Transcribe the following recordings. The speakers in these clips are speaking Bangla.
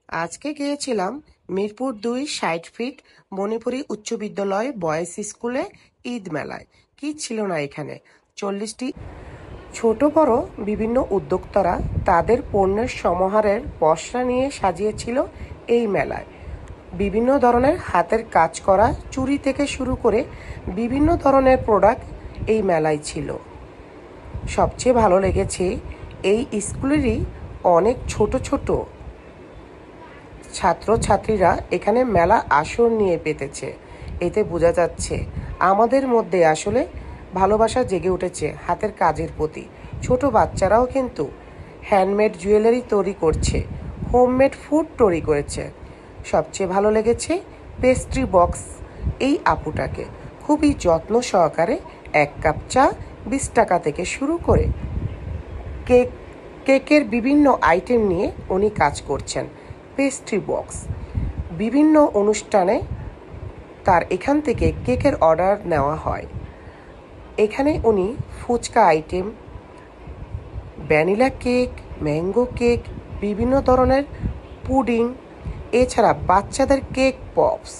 আজকে গিয়েছিলাম মিরপুর ২ ৬০ ফিট মণিপুরী উচ্চ বিদ্যালয় বয়েজ স্কুলে ঈদ মেলায়। কি ছিল না এখানে! ৪০টি ছোট বড় বিভিন্ন উদ্যোক্তারা তাদের পণ্যের সমাহারের পসরা নিয়ে সাজিয়েছিল এই মেলায়। বিভিন্ন ধরনের হাতের কাজ করা চুড়ি থেকে শুরু করে বিভিন্ন ধরনের প্রোডাক্ট এই মেলায় ছিল। সবচেয়ে ভালো লেগেছে এই স্কুলেরই অনেক ছোট ছোট ছাত্রছাত্রীরা এখানে মেলা আসর নিয়ে পেতেছে। এতে বোঝা যাচ্ছে আমাদের মধ্যে আসলে ভালোবাসা জেগে উঠেছে হাতের কাজের প্রতি। ছোট বাচ্চারাও কিন্তু হ্যান্ডমেড জুয়েলারি তৈরি করছে, হোমমেড ফুড তৈরি করেছে। সবচেয়ে ভালো লেগেছে পেস্ট্রি বক্স এই আপুটাকে। খুবই যত্ন সহকারে ১ কাপ চা ২০ টাকা থেকে শুরু করে কেকের বিভিন্ন আইটেম নিয়ে উনি কাজ করছেন। পেস্ট্রি বক্স বিভিন্ন অনুষ্ঠানে তার এখান থেকে কেকের অর্ডার নেওয়া হয়। এখানে উনি phuchka item, vanilla cake, mango cake, বিভিন্ন ধরনের পুডিং, এছাড়া বাচ্চাদের কেক পপস,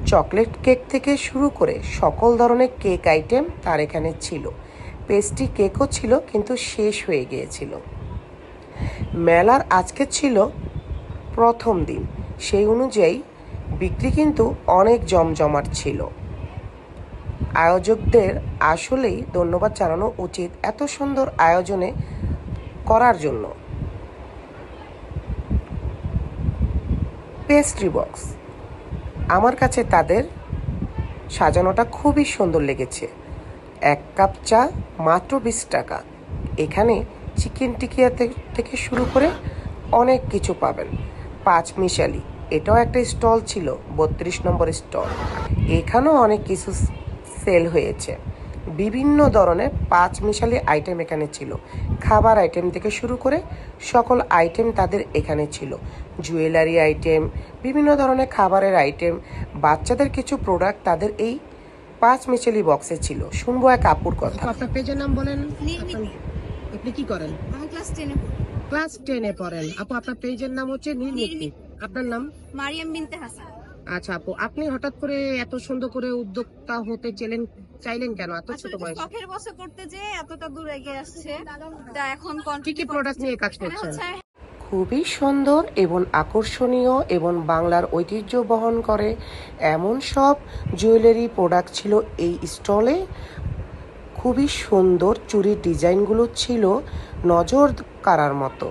চকলেট কেক থেকে শুরু করে সকল ধরনের কেক আইটেম তার এখানে ছিল। পেস্ট্রি কেকও ছিল, কিন্তু শেষ হয়ে গিয়েছিল। মেলার আজকে ছিল প্রথম দিন, সেই অনুযায়ী বিক্রি কিন্তু অনেক জমজমাট ছিল। আয়োজকদের আসলেই ধন্যবাদ জানানো উচিত এত সুন্দর আয়োজনে করার জন্য। পেস্ট্রি বক্স আমার কাছে তাদের সাজানোটা খুবই সুন্দর লেগেছে। ১ কাপ চা মাত্র ২০ টাকা। এখানে চিকেন টিকিয়া থেকে শুরু করে অনেক কিছু পাবেন। ৫ মিশালি এটাও একটা স্টল ছিল, ৩২ নম্বর স্টল। এখানেও অনেক কিছু সেল হয়েছে। বিভিন্ন ধরনের ৫ মিশালি আইটেম এখানে ছিল। খাবার আইটেম থেকে শুরু করে সকল আইটেম তাদের এখানে ছিল। জুয়েলারি আইটেম, বিভিন্ন ধরনের খাবারের আইটেম, বাচ্চাদের কিছু প্রোডাক্ট তাদের এই ৫ মিশালি বক্সে ছিল। শুনবো এক আপুর কথা। আপনার পেজের নাম বলেন। আপনি কি করেন? আমি ক্লাস 10-এ পড়েন। আপু, আপনার পেজের নাম হচ্ছে নীলমুক্তি। আপনার নাম? মারিয়াম বিনতে হাসান। আচ্ছা আপু, আপনি হঠাৎ করে এত সুন্দর করে উদ্যোক্তা হতে চাইলেন কেন এত ছোট বয়সে? শখের বসে করতে যে এতটা দূর এগিয়ে আসছে, তা এখন কি কি প্রোডাক্ট নিয়ে কাজ করছেন? খুবই সুন্দর এবং আকর্ষণীয় এবং বাংলার ঐতিহ্য বহন করে এমন সব জুয়েলারি প্রোডাক্ট ছিল এই স্টলে। খুবই সুন্দর চুড়ির ডিজাইনগুলো ছিল নজর কাড়ার মতো।